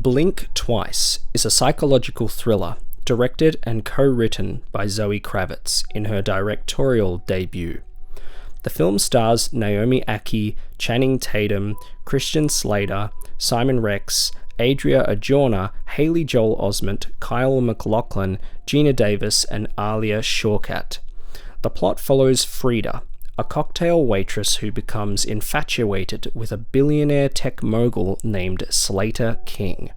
Blink Twice is a psychological thriller directed and co-written by Zoe Kravitz in her directorial debut. The film stars Naomi Ackie, Channing Tatum, Christian Slater, Simon Rex, Adria Arjona, Haley Joel Osment, Kyle MacLachlan, Gina Davis, and Alia Shawkat. The plot follows Frida, a cocktail waitress who becomes infatuated with a billionaire tech mogul named Slater King.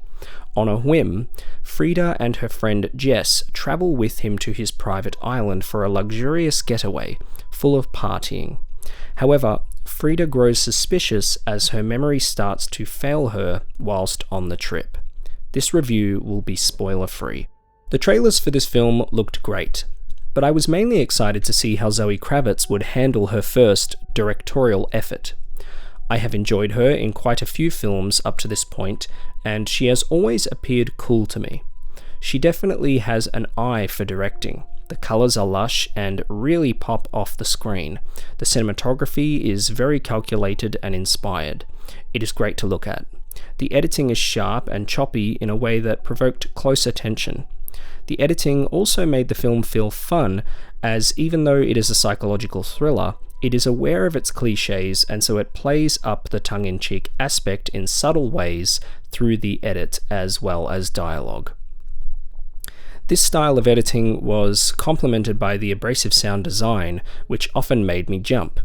On a whim, Frida and her friend Jess travel with him to his private island for a luxurious getaway, full of partying. However, Frida grows suspicious as her memory starts to fail her whilst on the trip. This review will be spoiler-free. The trailers for this film looked great, but I was mainly excited to see how Zoe Kravitz would handle her first directorial effort. I have enjoyed her in quite a few films up to this point, and she has always appeared cool to me. She definitely has an eye for directing. The colours are lush and really pop off the screen. The cinematography is very calculated and inspired. It is great to look at. The editing is sharp and choppy in a way that provoked close attention. The editing also made the film feel fun, as even though it is a psychological thriller, it is aware of its cliches, and so it plays up the tongue-in-cheek aspect in subtle ways through the edit as well as dialogue. This style of editing was complemented by the abrasive sound design, which often made me jump.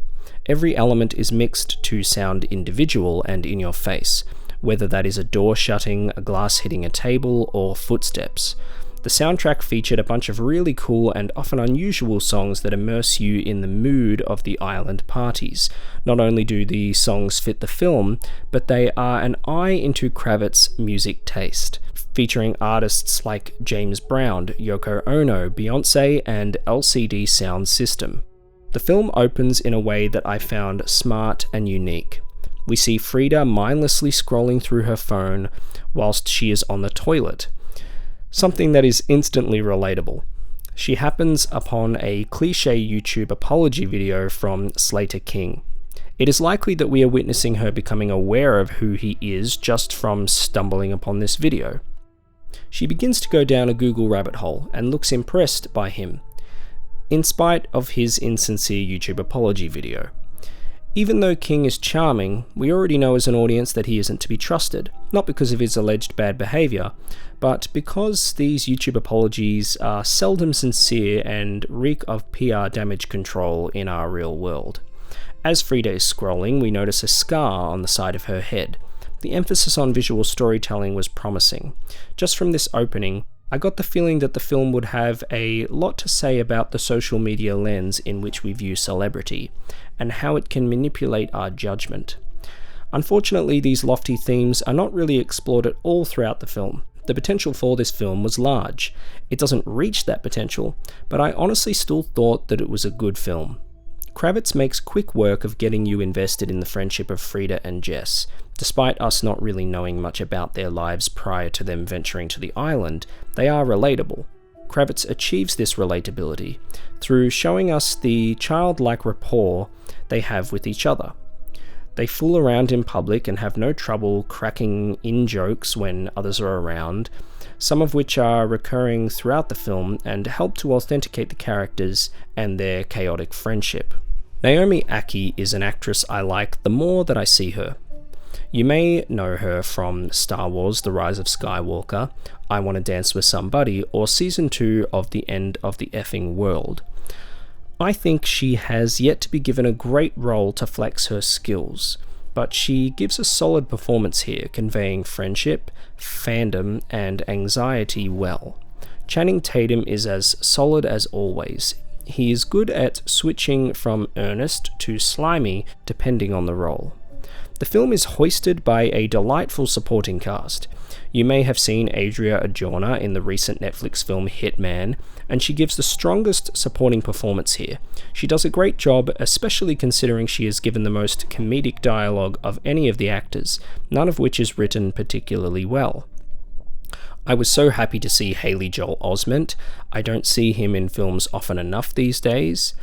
Every element is mixed to sound individual and in your face, whether that is a door shutting, a glass hitting a table, or footsteps. The soundtrack featured a bunch of really cool and often unusual songs that immerse you in the mood of the island parties. Not only do the songs fit the film, but they are an eye into Kravitz's music taste, featuring artists like James Brown, Yoko Ono, Beyoncé, and LCD Sound System. The film opens in a way that I found smart and unique. We see Frida mindlessly scrolling through her phone whilst she is on the toilet. Something that is instantly relatable. She happens upon a cliché YouTube apology video from Slater King. It is likely that we are witnessing her becoming aware of who he is just from stumbling upon this video. She begins to go down a Google rabbit hole and looks impressed by him, in spite of his insincere YouTube apology video. Even though King is charming, we already know as an audience that he isn't to be trusted, not because of his alleged bad behaviour, but because these YouTube apologies are seldom sincere and reek of PR damage control in our real world. As Frida is scrolling, we notice a scar on the side of her head. The emphasis on visual storytelling was promising. Just from this opening, I got the feeling that the film would have a lot to say about the social media lens in which we view celebrity, and how it can manipulate our judgment. Unfortunately, these lofty themes are not really explored at all throughout the film. The potential for this film was large. It doesn't reach that potential, but I honestly still thought that it was a good film. Kravitz makes quick work of getting you invested in the friendship of Frida and Jess. Despite us not really knowing much about their lives prior to them venturing to the island, they are relatable. Kravitz achieves this relatability through showing us the childlike rapport they have with each other. They fool around in public and have no trouble cracking in jokes when others are around, some of which are recurring throughout the film and help to authenticate the characters and their chaotic friendship. Naomi Ackie is an actress I like the more that I see her. You may know her from Star Wars: The Rise of Skywalker, I Want to Dance with Somebody, or Season 2 of The End of the Effing World. I think she has yet to be given a great role to flex her skills, but she gives a solid performance here, conveying friendship, fandom, and anxiety well. Channing Tatum is as solid as always. He is good at switching from earnest to slimy depending on the role. The film is hoisted by a delightful supporting cast. You may have seen Adria Arjona in the recent Netflix film Hitman, and she gives the strongest supporting performance here. She does a great job, especially considering she is given the most comedic dialogue of any of the actors, none of which is written particularly well. I was so happy to see Haley Joel Osment. I don't see him in films often enough these days.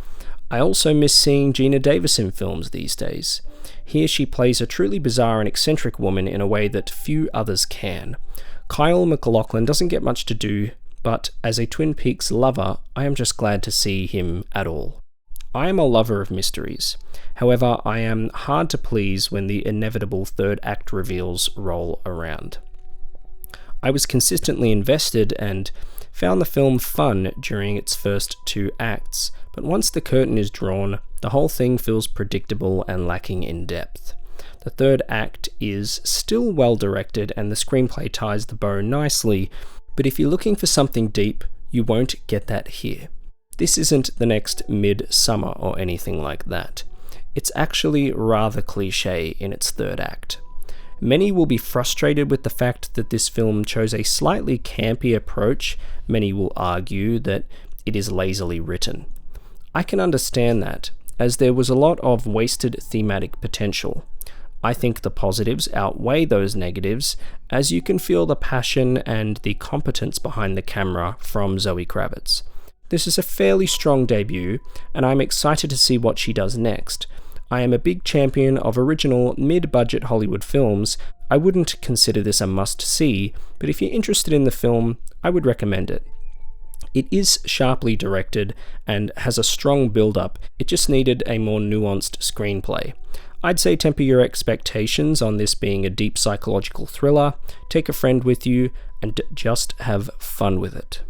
I also miss seeing Gina Davis in films these days. Here she plays a truly bizarre and eccentric woman in a way that few others can. Kyle MacLachlan doesn't get much to do, but as a Twin Peaks lover, I am just glad to see him at all. I am a lover of mysteries. However, I am hard to please when the inevitable third act reveals roll around. I was consistently invested and found the film fun during its first 2 acts, but once the curtain is drawn, the whole thing feels predictable and lacking in depth. The third act is still well directed and the screenplay ties the bow nicely, but if you're looking for something deep, you won't get that here. This isn't the next Midsummer or anything like that. It's actually rather cliché in its third act. Many will be frustrated with the fact that this film chose a slightly campy approach. Many will argue that it is lazily written. I can understand that, as there was a lot of wasted thematic potential. I think the positives outweigh those negatives, as you can feel the passion and the competence behind the camera from Zoe Kravitz. This is a fairly strong debut, and I'm excited to see what she does next. I am a big champion of original mid-budget Hollywood films. I wouldn't consider this a must-see, but if you're interested in the film, I would recommend it. It is sharply directed and has a strong build-up. It just needed a more nuanced screenplay. I'd say temper your expectations on this being a deep psychological thriller, take a friend with you, and just have fun with it.